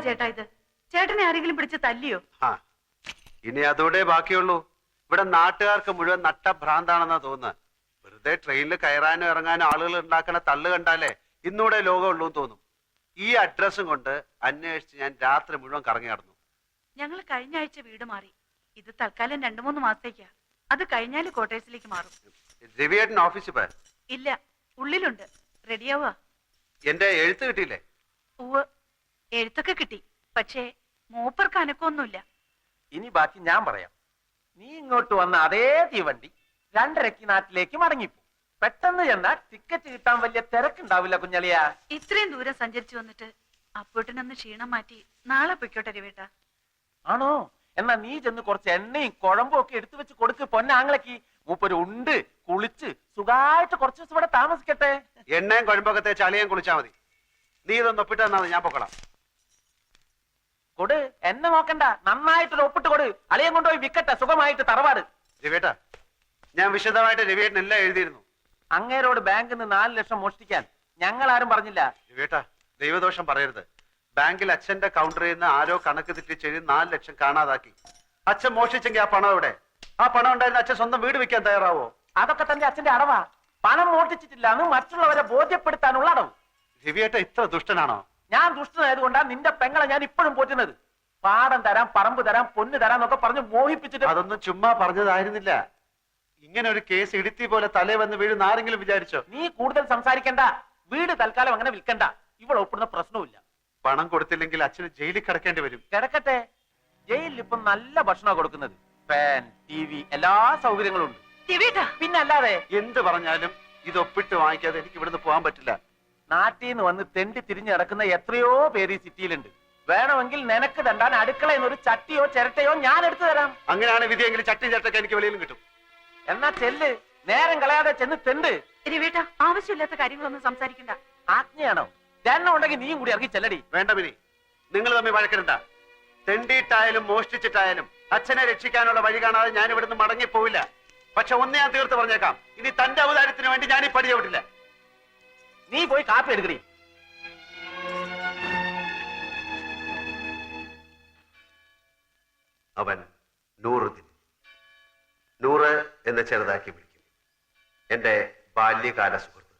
ചേട്ടാ ഇത്? ചേട്ടനെ ആരെങ്കിലും പിടിച്ച് തല്ലിയോ? ഇനി അതോടെ ബാക്കിയുള്ളൂ. ഇവിടെ നാട്ടുകാർക്ക് മുഴുവൻ നട്ടഭ്രാന്താണെന്നാ തോന്നുന്നത്. വെറുതെ ട്രെയിനിൽ കയറാനും ഇറങ്ങാനും ആളുകൾ ഉണ്ടാക്കുന്ന തള്ളു കണ്ടാലേ ഇന്നൂടെ ലോകമുള്ളൂ തോന്നും. ഈ അഡ്രസ്സും കൊണ്ട് അന്വേഷിച്ച് ഞാൻ രാത്രി മുഴുവൻ കറങ്ങി നടന്നു. ഞങ്ങൾ കഴിഞ്ഞ ആഴ്ച വീട് മാറി. ഇത് തൽക്കാലം 2-3 മാസത്തേക്കാ. അത് കഴിഞ്ഞാല് ക്വാർട്ടേഴ്സിലേക്ക് മാറും. രവിയേട്ടൻ ഓഫീസിൽ പോയ? ഇല്ല, ഉള്ളിലുണ്ട്. റെഡിയാവുക. എന്റെ എഴുത്ത് കിട്ടിയില്ലേ? ഉവ്, എഴുത്തൊക്കെ കിട്ടി. പക്ഷേ മൂപ്പർക്ക് അനക്കൊന്നുമില്ല. ഇനി ബാക്കി ഞാൻ പറയാം. നീ ഇങ്ങോട്ട് വന്ന അതേ തീവണ്ടി 2:30 നാട്ടിലേക്ക് മടങ്ങിപ്പോ. പെട്ടെന്ന് ചെന്നാ ടിക്കറ്റ് കിട്ടാൻ വലിയ തിരക്കുണ്ടാവില്ല കുഞ്ഞളിയാ. ഇത്രയും ദൂരം സഞ്ചരിച്ചു വന്നിട്ട് അപ്പോട്ടിനൊന്ന് ക്ഷീണം മാറ്റി നാളെ പൊയ്ക്കോട്ടെ രവേട്ട. ആണോ? എന്നാ നീ ചെന്ന് കുറച്ച് എണ്ണയും കുഴമ്പും ഒക്കെ എടുത്തു വെച്ച് കൊടുക്ക് പൊന്നാങ്ങളേക്ക്. മൂപ്പര് ഉണ്ട് കുളിച്ച് സുഖമായിട്ട് കുറച്ച് ദിവസം ഇവിടെ താമസിക്കട്ടെ. എണ്ണയും കുഴമ്പൊക്കെ തേച്ച് അളിയാൻ കുളിച്ചാ മതി. നീ ഇതൊന്ന് ഒപ്പിട്ട് തന്നാ മതി, ഞാൻ പൊക്കണം. കൊടു, എന്നെ നോക്കണ്ട, നന്നായിട്ടൊരു ഒപ്പിട്ട് കൊടു. അളിയൻ കൊണ്ടുപോയി വിക്കട്ടെ സുഖമായിട്ട് തറവാട്. രവിയേട്ടാ, ഞാൻ വിശദമായിട്ട് രവിയേട്ടൻ എല്ലാം എഴുതിയിരുന്നു. അങ്ങേരോട് ബാങ്കിൽ നിന്ന് 4 ലക്ഷം മോഷ്ടിക്കാൻ ഞങ്ങൾ ആരും പറഞ്ഞില്ല. രവിയേട്ടാ, ദൈവദോഷം പറയരുത്. ബാങ്കിൽ അച്ഛന്റെ കൗണ്ടറിൽ നിന്ന് ആരോ കണക്ക് തെറ്റിച്ചെഴുതി 4 ലക്ഷം കാണാതാക്കി. അച്ഛൻ മോഷിച്ചെങ്കിൽ ആ പണം എവിടെ? ആ പണം ഉണ്ടായിരുന്ന അച്ഛൻ സ്വന്തം വീട് വെക്കാൻ തയ്യാറാവോ? അതൊക്കെ തന്നെ അച്ഛന്റെ അടവാ. പണം മോഷ്ടിച്ചിട്ടില്ല എന്ന് മറ്റുള്ളവരെ ബോധ്യപ്പെടുത്താനുള്ള അടവ്. രവിയേട്ട ഇത്ര ദുഷ്ടനാണോ? ഞാൻ ദുഷ്ടനായതുകൊണ്ടാണ് നിന്റെ പെങ്ങളെ ഞാൻ ഇപ്പോഴും പോറ്റുന്നത്. പാടം തരാം, പറമ്പ് തരാം, പൊന്ന് തരാം എന്നൊക്കെ പറഞ്ഞ് മോഹിപ്പിച്ചിട്ട്. അതൊന്നും ചുമ്മാ പറഞ്ഞതായിരുന്നില്ല. ഇങ്ങനെ ഒരു കേസ് ഇടുത്തി പോലെ തലേ വന്ന് വീഴുന്ന ആരെങ്കിലും വിചാരിച്ചോ? നീ കൂടുതൽ സംസാരിക്കണ്ട. വീട് തൽക്കാലം അങ്ങനെ വിൽക്കണ്ട. ഇവിടെ ഒപ്പിടുന്ന പ്രശ്നവുമില്ല. പണം കൊടുത്തില്ലെങ്കിൽ അച്ഛന് ജയിലിൽ കിടക്കേണ്ടി വരും. കിടക്കട്ടെ. ജയിലിൽ ഇപ്പം നല്ല ഭക്ഷണം കൊടുക്കുന്നത്. ഫാൻ, TV, എല്ലാ സൗകര്യങ്ങളും ഉണ്ട്. പിന്നെ അല്ലാതെ എന്ത് പറഞ്ഞാലും ഇത് ഒപ്പിട്ട് വാങ്ങിക്കാതെ എനിക്ക് ഇവിടുന്ന് പോകാൻ പറ്റില്ല. നാട്ടിൽ നിന്ന് വന്ന് തെണ്ടി തിരിഞ്ഞ് നടക്കുന്ന എത്രയോ പേര് ഈ സിറ്റിയിലുണ്ട്. വേണമെങ്കിൽ നിനക്ക് തണ്ടാൻ അടുക്കളയിൽ നിന്ന് ഒരു ചട്ടിയോ ചിരട്ടയോ ഞാൻ എടുത്തു തരാം. അങ്ങനെയാണ് വിധിയെങ്കിൽ ചട്ടി ചിരട്ടൊക്കെ എനിക്ക് വെളിയിലും കിട്ടും. എന്നാ ചെല്ല്, നേരം കളയാതെ ചെന്ന് തെണ്ട്. രവേട്ട, ആവശ്യമില്ലാത്ത കാര്യങ്ങളൊന്നും സംസാരിക്കണ്ട. ആജ്ഞയാണോ? ജനം ഉണ്ടെങ്കിൽ നീയും കൂടി ഇറങ്ങി ചെല്ലടി. വേണ്ട മിനി, നിങ്ങൾ തമ്മിൽ വഴക്കിടണ്ട. തെണ്ടിയിട്ടായാലും മോഷ്ടിച്ചിട്ടായാലും അച്ഛനെ രക്ഷിക്കാനുള്ള വഴി കാണാതെ ഞാൻ ഇവിടുന്ന് മടങ്ങിപ്പോവില്ല. പക്ഷെ ഒന്ന് ഞാൻ തീർത്ത് പറഞ്ഞേക്കാം, ഇനി തന്റെ അവതാരത്തിന് വേണ്ടി ഞാൻ ഈ പടി ചവിട്ടില്ല. നീ പോയി കാപ്പി എടുക്കടി. അവൻ നൂറുദ്ദീൻ, നൂറ് എന്ന് ചെറുതാക്കി വിളിക്കും. എന്റെ ബാല്യകാല സുഹൃത്ത്.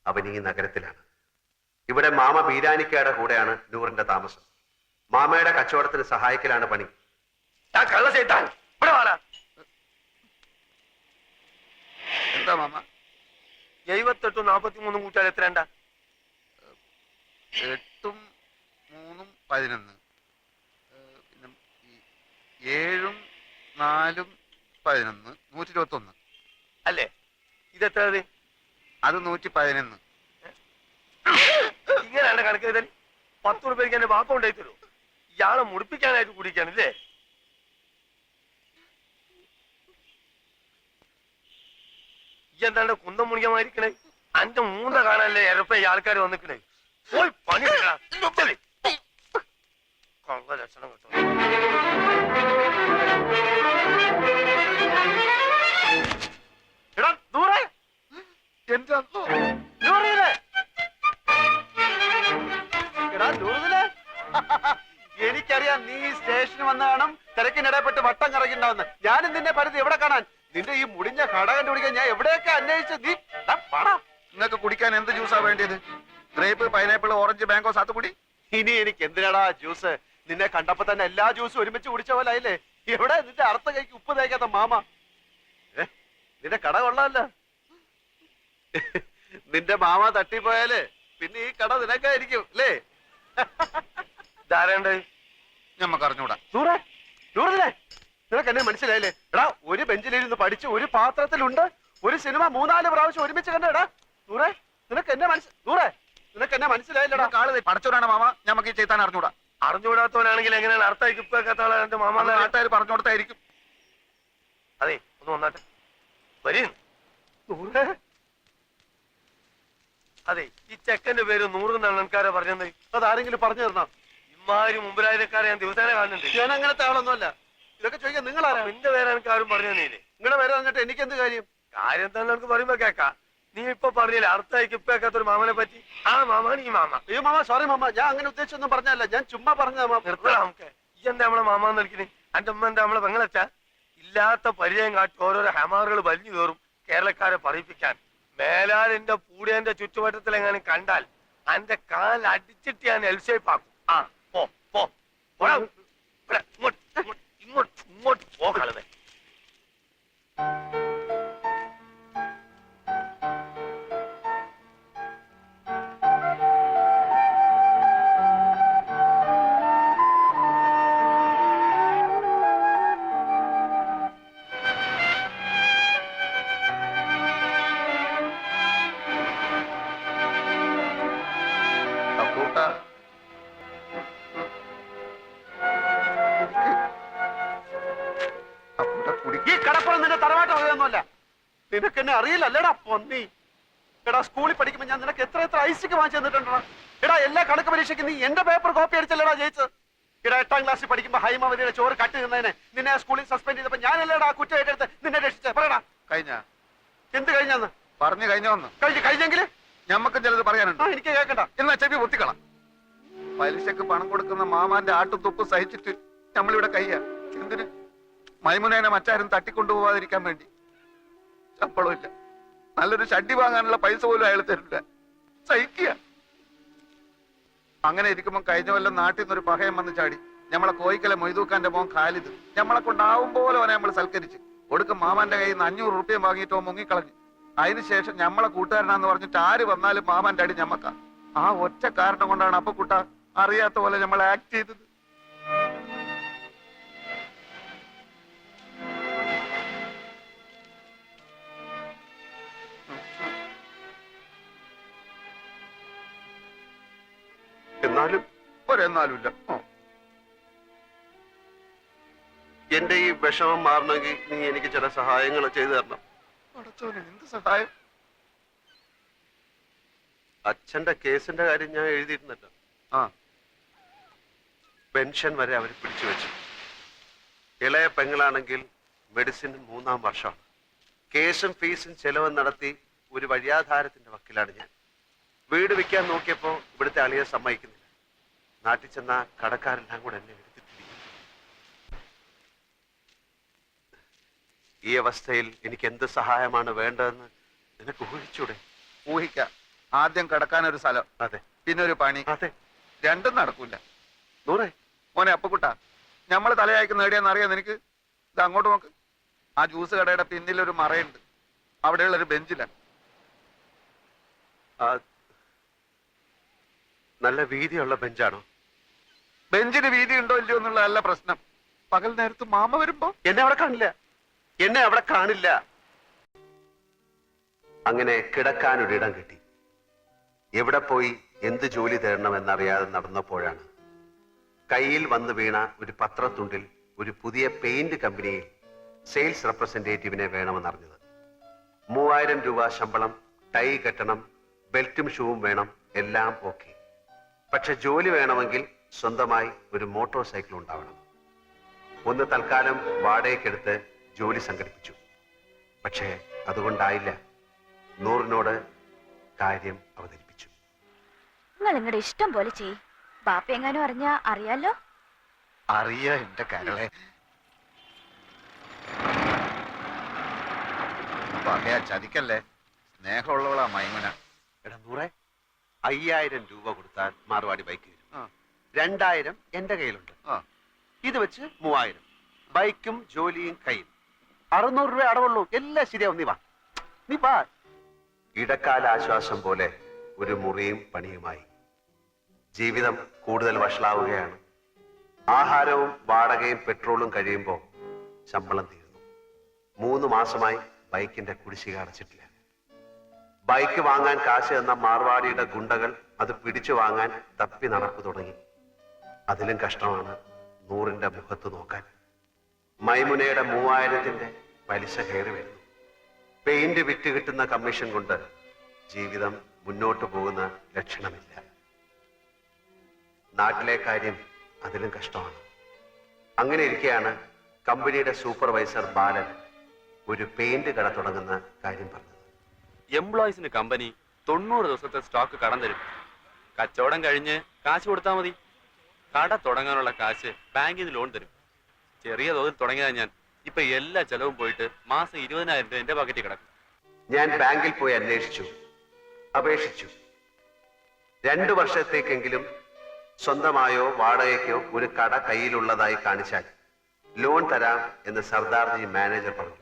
അവൻ ഈ നഗരത്തിലാണ്. ഇവിടെ മാമ ബീരാനിക്കയുടെ കൂടെയാണ് നൂറിന്റെ താമസം. മാമയുടെ കച്ചവടത്തിന് സഹായിക്കലാണ് പണി. എന്താ മാമ? 78 43 കൂട്ടാൽ എത്രണ്ട? 8 3 11, പിന്നെ 7 4 11, 121 അല്ലേ? ഇതെത്ര? അത് 111. ഇങ്ങനെയാണ് കണക്ക് ചെയ്താൽ 10 രൂപയ്ക്ക് എന്റെ വാപ്പ ഉണ്ടായി തരൂ. ഇയാളെ മുടിപ്പിക്കാനായിട്ട് കുടിക്കാനല്ലേ? ഈ എന്താണ് കുന്തം മുണിക്കമായിരിക്കണേ? അന്റെ മൂന്ന കാണാനല്ലേ എരപ്പ ഈ ആൾക്കാർ വന്നിക്കണേ. പോയി പണി ലക്ഷണം കിട്ടും. എനിക്കറിയാം നീ സ്റ്റേഷന് വന്ന കാണും തിരക്കിനിടപെട്ട് വട്ടം കറങ്ങിണ്ടാവുന്ന. ഞാനും നിന്നെ പരിധി എവിടെ കാണാൻ? നിന്റെ ഈ മുടിഞ്ഞ കട കണ്ടുപിടിക്കാൻ ഞാൻ എവിടെയൊക്കെ അന്വേഷിച്ച്. നീ നിങ്ങൾക്ക് കുടിക്കാൻ എന്ത് ജ്യൂസാ വേണ്ടിയത്? ഗ്രേപ്പ്, പൈനാപ്പിൾ, ഓറഞ്ച്, മാംഗോ, സാത്തുകുടി? ഇനി എനിക്ക് എന്തിനാടാ ജ്യൂസ്? നിന്നെ കണ്ടപ്പോ തന്നെ എല്ലാ ജ്യൂസും ഒരുമിച്ച് കുടിച്ച പോലെ ആയില്ലേ? എവിടെ നിന്റെ അർത്ഥ കൈക്ക് ഉപ്പ് തേക്കാത്ത മാമ? നിന്റെ കട കൊള്ളാമല്ലോ. നിന്റെ മാമ തട്ടിപ്പോയാല് പിന്നെ ഈ കട നിനക്കായിരിക്കും അല്ലേ? ധാരണ്ട് ഞമ്മക്ക് അറിഞ്ഞൂടാ. നിനക്ക് എന്നെ മനസ്സിലായില്ലേ? എടാ, ഒരു ബെഞ്ചിലിരുന്ന് പഠിച്ച് ഒരു പാത്രത്തിലുണ്ട് ഒരു സിനിമ 3-4 പ്രാവശ്യം ഒരുമിച്ച് കണ്ടേടാ. നിനക്ക് എന്നെ മനസ്സിലായില്ലടാ. പഠിച്ചവരാണ് മാമ, ഞമ്മക്ക് ഈ ചെയ്താൻ അറിഞ്ഞൂടാ. അറിഞ്ഞുകൂടാത്തവനാണെങ്കിൽ എങ്ങനെയാണ് അർത്ഥമായി ഇപ്പൊക്കെത്താളെ എന്റെ മാമ നാട്ടുകാർ പറഞ്ഞു കൊടുത്തായിരിക്കും. അതെ, ഒന്ന് വന്നാട്ടെ. വരീ. അതെ, ഈ ചെക്കന്റെ പേര് 100 എന്നാണ് ആൾക്കാരെ പറഞ്ഞത്. അതാരെങ്കിലും പറഞ്ഞു തരണോ? ഇമാര് മുമ്പിലായക്കാരെ ഞാൻ ദിവസേന കാണുന്നുണ്ട്. ഞാൻ അങ്ങനത്തെ ആളൊന്നുമല്ല. ഇതൊക്കെ ചോദിക്കാൻ നിങ്ങൾ ആരാ? നിന്റെ പേര് എനിക്ക് ആരും പറഞ്ഞു തന്നീല്ലേ? നിങ്ങളുടെ പേര് പറഞ്ഞിട്ട് എനിക്ക് എന്ത് കാര്യം? കാര്യം തന്നെ നമുക്ക് പറയുമ്പോ കേക്കാം. നീ ഇപ്പൊ പറഞ്ഞില്ല അർത്ഥമായിക്ക് ഇപ്പൊരു മാമനെ പറ്റി ആ മാമാണ് ഈ മാമ. അയ്യോ മാമ സോറി മാമ, ഞാൻ അങ്ങനെ ഉദ്ദേശിച്ചൊന്നും പറഞ്ഞല്ല, ഞാൻ ചുമ്മാ പറഞ്ഞതാ മാമ. നിർത്തണം നമുക്ക്. ഈ എന്താ നമ്മളെ മാമാന്ന് വിളിക്കണേ? എന്റെ ഉമ്മ എന്താ നമ്മളെ പെങ്ങളച്ചാ? ഇല്ലാത്ത പരിചയം കാട്ടി ഓരോരോ ഹമാറുകൾ വലിഞ്ഞു കയറും കേരളക്കാരെ പറയിപ്പിക്കാൻ. മേലാൽ എന്റെ പൂടിയന്റെ ചുറ്റുവട്ടത്തിൽ എങ്ങാനും കണ്ടാൽ എന്റെ കാൽ അടിച്ചിട്ട് ഞാൻ എൽഷേപ്പാക്കും. ആ പോ പോ പോടാ. ഇവിടെ, ഇങ്ങോട്ട് പോ കളവേ. ഈ കടപ്പുറം നിന്റെ തറവാട്ട് അറിയാവുന്നല്ല. നിനക്ക് എന്നെ അറിയില്ലല്ലേടാ പൊന്നി. എടാ സ്കൂളിൽ പഠിക്കുമ്പോ ഞാൻ നിനക്ക് എത്ര ഐസിക്ക് വാങ്ങിച്ചു തന്നിട്ടുണ്ടോ? എടാ എല്ലാ കണക്ക് പരീക്ഷയ്ക്ക് നീ എന്റെ പേപ്പർ കോപ്പി അടിച്ചല്ലേടാ ജയിച്ചത്. എടാ 8ാം ക്ലാസ്സിൽ പഠിക്കുമ്പോ ഹൈമാവതിയുടെ ചോറ് കട്ട് നിന്നതിനെ നിന്നെ സ്കൂളിൽ സസ്പെൻഡ് ചെയ്തപ്പോ ഞാനല്ലേടാ കുറ്റം ഏറ്റെടുത്ത് നിന്നെ രക്ഷിച്ചേ? പറയടാ. കഴിഞ്ഞ എന്ത് കഴിഞ്ഞാന്ന് പറഞ്ഞു കഴിഞ്ഞോന്ന് കഴിഞ്ഞെങ്കിൽ ഞമ്മക്ക് ചിലത് പറയാനുണ്ട്. എനിക്ക് കേൾക്കണ്ട. എന്നാ ചെവി പൊത്തിക്കള. പലിശക്ക് പണം കൊടുക്കുന്ന മാമാന്റെ ആട്ടുതുപ്പ് സഹിച്ചിട്ട് നമ്മളിവിടെ കയ്യ. എന്തിന്? മൈമുനേനെ മറ്റാരും തട്ടിക്കൊണ്ടുപോവാതിരിക്കാൻ വേണ്ടി. ശമ്പളമില്ല, നല്ലൊരു ഷഡ്ഡി വാങ്ങാനുള്ള പൈസ പോലും അയാൾ തരില്ല. സഹിക്കുക. അങ്ങനെ ഇരിക്കുമ്പോ കഴിഞ്ഞ കൊല്ലം നാട്ടിൽ നിന്നൊരു പഹയം വന്ന് ചാടി. നമ്മളെ കോയിക്കലെ മൊയ്തൂക്കാന്റെ മോൻ ഖാലിദ് നമ്മളെ കൊണ്ടാവും പോലെ അവനെ നമ്മൾ സൽക്കരിച്ച് ഒടുക്കം മാമാന്റെ കയ്യിൽ നിന്ന് 500 റുപ്യ വാങ്ങിയിട്ട് മുങ്ങിക്കളഞ്ഞു. അതിനുശേഷം നമ്മളെ കൂട്ടുകാരനാന്ന് പറഞ്ഞിട്ട് ആര് വന്നാലും മാമാന്റെ അടി ഞമ്മക്ക. ആ ഒറ്റ കാരണം കൊണ്ടാണ് അപ്പൊ കുട്ട അറിയാത്ത പോലെ നമ്മൾ ആക്ട് ചെയ്തത്. എന്നാലും ഒരെന്നാലുമില്ല. എന്റെ ഈ വിഷമം മാറണമെങ്കിൽ നീ എനിക്ക് ചില സഹായങ്ങൾ ചെയ്തു തരണം. എന്ത് സഹായം? അച്ഛന്റെ കേസിന്റെ കാര്യം ഞാൻ എഴുതിയിരുന്നല്ലോ. ആ, പെൻഷൻ വരെ അവർ പിടിച്ചു വെച്ചു. ഇളയ പെങ്ങളാണെങ്കിൽ മെഡിസിൻ 3ാം വർഷമാണ്. കേസും ഫീസും ചെലവും നടത്തി ഒരു വഴിയാധാരത്തിന്റെ വക്കിലാണ് ഞാൻ. വീട് വിൽക്കാൻ നോക്കിയപ്പോ ഇവിടുത്തെ അളിയെ സമ്മതിക്കുന്നില്ല. നാട്ടിൽ ചെന്ന കടക്കാരെല്ലാം കൂടെ എന്നെ എടുത്തിട്ടിരിക്കും. ഈ അവസ്ഥയിൽ എനിക്ക് എന്ത് സഹായമാണ് വേണ്ടതെന്ന് നിനക്ക് ഊഹിച്ചൂടെ? ഊഹിക്കാം. ആദ്യം കിടക്കാനൊരു സ്ഥലം, അതെ, പിന്നെ ഒരു പണി. അതെ, രണ്ടും നടക്കൂല. നൂറേ. മോനെ അപ്പക്കുട്ട, നമ്മള് തലയായിക്കുന്ന എവിടെയാന്ന് അറിയാം നിനക്ക്? ഇത് അങ്ങോട്ട് നോക്ക്. ആ ജ്യൂസ് കടയുടെ പിന്നിലൊരു മറയുണ്ട്. അവിടെയുള്ളൊരു ബെഞ്ചിലാണ്. നല്ല വീതിയുള്ള ബെഞ്ചാണോ? ബെഞ്ചിന് വീതി ഉണ്ടോ ഇല്ലയോ എന്നുള്ളതല്ല പ്രശ്നം. പകൽ നേരത്ത് മാമ വരുമ്പോ എന്നെ അവിടെ കാണില്ല. അങ്ങനെ കിടക്കാനൊരിടം കിട്ടി. എവിടെ പോയി എന്ത് ജോലി തരണം എന്നറിയാതെ നടന്നപ്പോഴാണ് കയ്യിൽ വന്നു വീണ ഒരു പത്രത്തുണ്ടിൽ ഒരു പുതിയ പെയിന്റ് കമ്പനിയിൽ സെയിൽസ് റെപ്രസെന്റേറ്റീവിനെ വേണമെന്നറിഞ്ഞത്. 3000 രൂപ ശമ്പളം, ടൈ കെട്ടണം, ബെൽറ്റും ഷൂവും വേണം, എല്ലാം ഓക്കെ. പക്ഷെ ജോലി വേണമെങ്കിൽ സ്വന്തമായി ഒരു മോട്ടോർ സൈക്കിൾ ഉണ്ടാവണം. ഒന്ന് തൽക്കാലം വാടകയ്ക്കെടുത്ത് ജോലി സംഘടിപ്പിച്ചു. പക്ഷേ അതുകൊണ്ടായില്ല. നൂറിനോട് കാര്യം അവതരിപ്പിച്ചു. നിങ്ങൾ നിങ്ങളുടെ ഇഷ്ടം പോലെ ചെയ്. ബാപ്പ എങ്ങാനും അറിഞ്ഞാ അറിയാലോ. അറിയാ എന്റെ കരളെ. പറയാ ചതിക്കല്ലേ. സ്നേഹമുള്ളവളാ മൈമുന. എടാ നൂറെ, 5000 രൂപ കൊടുത്താൽ മാർവാടി ബൈക്ക് തരും. 2000 എന്റെ കയ്യിലുണ്ട്. ഇത് വെച്ച് 3000. ബൈക്കും ജോലിയും കയ്യിൽ. 600 രൂപ അടവുള്ളൂ. എല്ലാം ശരിയാവും. നീ വാ. ഇടക്കാല ആശ്വാസം പോലെ ഒരു മുറിയും പണിയുമായി. ജീവിതം കൂടുതൽ വഷളാവുകയാണ്. ആഹാരവും വാടകയും പെട്രോളും കഴിയുമ്പോൾ ശമ്പളം തീരുന്നു. 3 മാസമായി ബൈക്കിന്റെ കുടിശ്ശിക അടച്ചിട്ടില്ല. ബൈക്ക് വാങ്ങാൻ കാശ് എന്ന മാർവാടിയുടെ ഗുണ്ടകൾ അത് പിടിച്ചു വാങ്ങാൻ തപ്പി നടപ്പ് തുടങ്ങി. അതിലും കഷ്ടമാണ് നൂറിന്റെ മുഖത്ത് നോക്കാൻ. മൈമുനയുടെ 3000ന്റെ പലിശ കയറി വരുന്നു. പെയിന്റ് വിറ്റ് കിട്ടുന്ന കമ്മീഷൻ കൊണ്ട് ജീവിതം മുന്നോട്ട് പോകുന്ന ലക്ഷണമില്ല. നാട്ടിലെ കാര്യം അതിലും കഷ്ടമാണ്. അങ്ങനെ ഇരിക്കെയാണ് കമ്പനിയുടെ സൂപ്പർവൈസർ ബാലൻ ഒരു പെയിന്റ് കട തുടങ്ങുന്ന കാര്യം പറഞ്ഞത്. എംപ്ലോയീസിന് കമ്പനി 90 ദിവസത്തെ സ്റ്റോക്ക് കടം തരും. കച്ചവടം കഴിഞ്ഞ് കാശ് കൊടുത്താൽ മതി. കട തുടങ്ങാനുള്ള കാശ് ബാങ്കിൽ നിന്ന് ലോൺ തരും. ചെറിയ തോതിൽ തുടങ്ങിയതാ ഞാൻ. ഇപ്പൊ എല്ലാ ചെലവും പോയിട്ട് മാസം 20,000 രൂപ എന്റെ പോക്കറ്റിൽ കിടക്കും. ഞാൻ ബാങ്കിൽ പോയി അന്വേഷിച്ചു, അപേക്ഷിച്ചു. 2 വർഷത്തേക്കെങ്കിലും സ്വന്തമായോ വാടകയ്ക്കോ ഒരു കട കയ്യിലുള്ളതായി കാണിച്ചാൽ ലോൺ തരാം എന്ന് സർദാർജി മാനേജർ പറഞ്ഞു.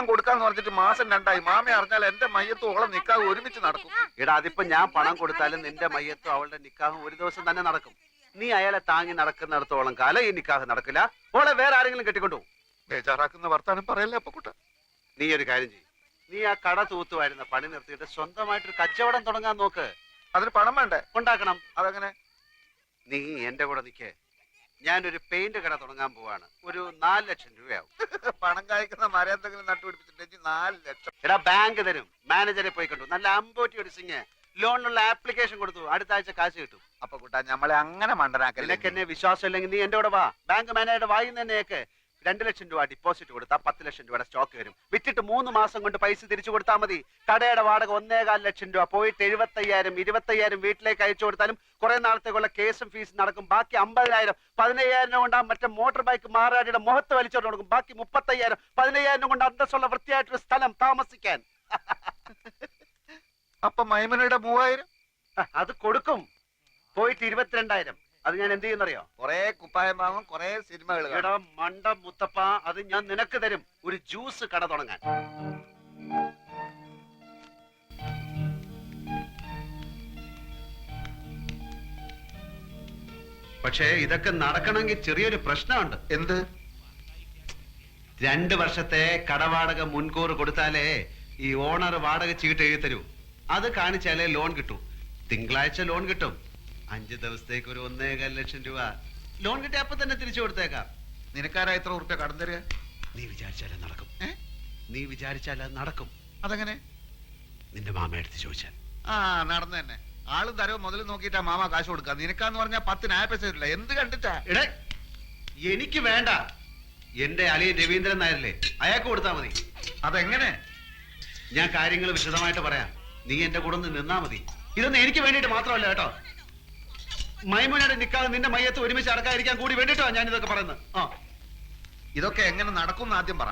കൊടുക്കാന്ന് പറഞ്ഞിട്ട് മാസം 2 മാമ അറിഞ്ഞാൽ എന്റെ മയ്യത്തും ഓളം നിക്കാതെ ഒരുമിച്ച് നടക്കും. എടാ, അതിപ്പോ ഞാൻ പണം കൊടുത്താലും നിന്റെ മയ്യത്തും അവളുടെ നിക്കാഹും ഒരു ദിവസം തന്നെ നടക്കും. നീ അയാളെ താങ്ങി നടക്കുന്നിടത്തോളം കാലം ഈ നിക്കാഹ് നടക്കില്ല. ഓളെ വേറെ ആരെങ്കിലും കെട്ടിക്കൊണ്ടുപോകും. ബേജാറാക്കുന്ന വർത്താനം പറയല്ലേ അപ്പൊ കുട്ട. നീ ഒരു കാര്യം ചെയ്യും, നീ ആ കട തൂത്തുവായിരുന്ന പണി നിർത്തിയിട്ട് സ്വന്തമായിട്ടൊരു കച്ചവടം തുടങ്ങാൻ നോക്ക്. അതിന് പണം വേണ്ടേ? ഉണ്ടാക്കണം. അതെങ്ങനെ? നീ എന്റെ കൂടെ നിൽക്കേ. ഞാനൊരു പെയിന്റ് കട തുടങ്ങാൻ പോവാണ്. ഒരു 4 ലക്ഷം രൂപയാവും. പണം കായ്ക്കുന്ന മരം എന്തെങ്കിലും നട്ടുപിടിപ്പിച്ചിട്ടുണ്ടെങ്കിൽ 4 ലക്ഷം. എടാ, ബാങ്ക് തരും. മാനേജറെ പോയി കണ്ടു. നല്ല അമ്പോറ്റി അടിച്ചിങ് ലോണിനുള്ള ആപ്ലിക്കേഷൻ കൊടുത്തു. അടുത്ത ആഴ്ച കാശ് കിട്ടും. അപ്പൊ കുട്ടാ ഞമ്മളെ അങ്ങനെ മണ്ടനാക്കല്ലേ. നിനക്ക് എന്നെ വിശ്വാസം ഇല്ലെങ്കിൽ നീ എന്റെ കൂടെ വാ. ബാങ്ക് മാനേജറുടെ വായി തന്നെയൊക്കെ 2 ലക്ഷം രൂപ ഡിപ്പോസിറ്റ് കൊടുത്താൽ 10 ലക്ഷം രൂപയുടെ സ്റ്റോക്ക് വരും. വിറ്റിട്ട് 3 മാസം കൊണ്ട് പൈസ തിരിച്ചു കൊടുത്താൽ മതി. കടയുടെ വാടക 1.25 ലക്ഷം രൂപ. പോയിട്ട് 75,000 25,000 വീട്ടിലേക്ക് അയച്ചു കൊടുത്താലും കുറെ നാളത്തേക്കുള്ള കേസും ഫീസും നടക്കും. ബാക്കി 50,000 15,000 കൊണ്ട് ആ മറ്റേ മോട്ടോർ ബൈക്ക് മാറാടിയുടെ മുഖത്ത് വലിച്ചോണ്ട് കൊടുക്കും. ബാക്കി 35,000 15,000 കൊണ്ട് അന്തസ്സുള്ള വൃത്തിയായിട്ടൊരു സ്ഥലം താമസിക്കാൻ. അപ്പൊ മൈമനയുടെ 3,000 അത് കൊടുക്കും. പോയിട്ട് 22,000. അത് ഞാൻ എന്ത് ചെയ്യുന്നറിയോ? കൊറേ കുപ്പായം വാങ്ങും, കൊറേ സിനിമകൾ. എടാ മണ്ട മുത്തപ്പ, അത് ഞാൻ നിനക്ക് തരും. ഒരു ജ്യൂസ് കട തുടങ്ങാൻ. പക്ഷേ ഇതൊക്കെ നടക്കണമെങ്കിൽ ചെറിയൊരു പ്രശ്നമുണ്ട്. എന്ത്? 2 വർഷത്തെ കടവാടക മുൻകൂർ കൊടുത്താലേ ഈ ഓണർ വാടക ചീട്ട് എഴുതി തരൂ. അത് കാണിച്ചാലേ ലോൺ കിട്ടൂ. തിങ്കളാഴ്ച ലോൺ കിട്ടും. 5 ദിവസത്തേക്ക് ഒരു 1.25 ലക്ഷം രൂപ ലോൺ കിട്ടി. അപ്പൊ തന്നെ തിരിച്ചു കൊടുത്തേക്കാം. നിനക്കാരാ ഇത്ര ഉറുപ്പ്യ കടം തരിക? നീ വിചാരിച്ചാലേ നടക്കും. നീ വിചാരിച്ചാലേ നടക്കും. അതെങ്ങനെ? നിന്റെ മാമ എടുത്ത് ചോദിച്ചാൽ. ആ, നടന്നു തന്നെ. ആളും തരവ് മുതൽ നോക്കിയിട്ടാ മാമ കാശ് കൊടുക്കുക. നിനക്കാന്ന് പറഞ്ഞാൽ 10 ന്യായ പൈസ തരില്ല. എന്ത് കണ്ടിട്ടാ? എടേ, എനിക്ക് വേണ്ട. എന്റെ അളിയൻ രവീന്ദ്രൻ നായരല്ലേ, അയാൾക്ക് കൊടുത്താൽ മതി. അതെങ്ങനെ? ഞാൻ കാര്യങ്ങൾ വിശദമായിട്ട് പറയാം. നീ എന്റെ കൂടെ ഒന്ന് നിന്നാ മതി. ഇതൊന്നും എനിക്ക് വേണ്ടിയിട്ട് മാത്രമല്ല കേട്ടോ. മൈമുനയുടെ നിക്കാതെ നിന്റെ മയ്യത്ത് ഒരുമിച്ച് അടക്കാതിരിക്കാൻ കൂടി വേണ്ടിട്ടോ ഞാൻ ഇതൊക്കെ പറയുന്നത്. ഇതൊക്കെ എങ്ങനെ നടക്കും ആദ്യം പറ.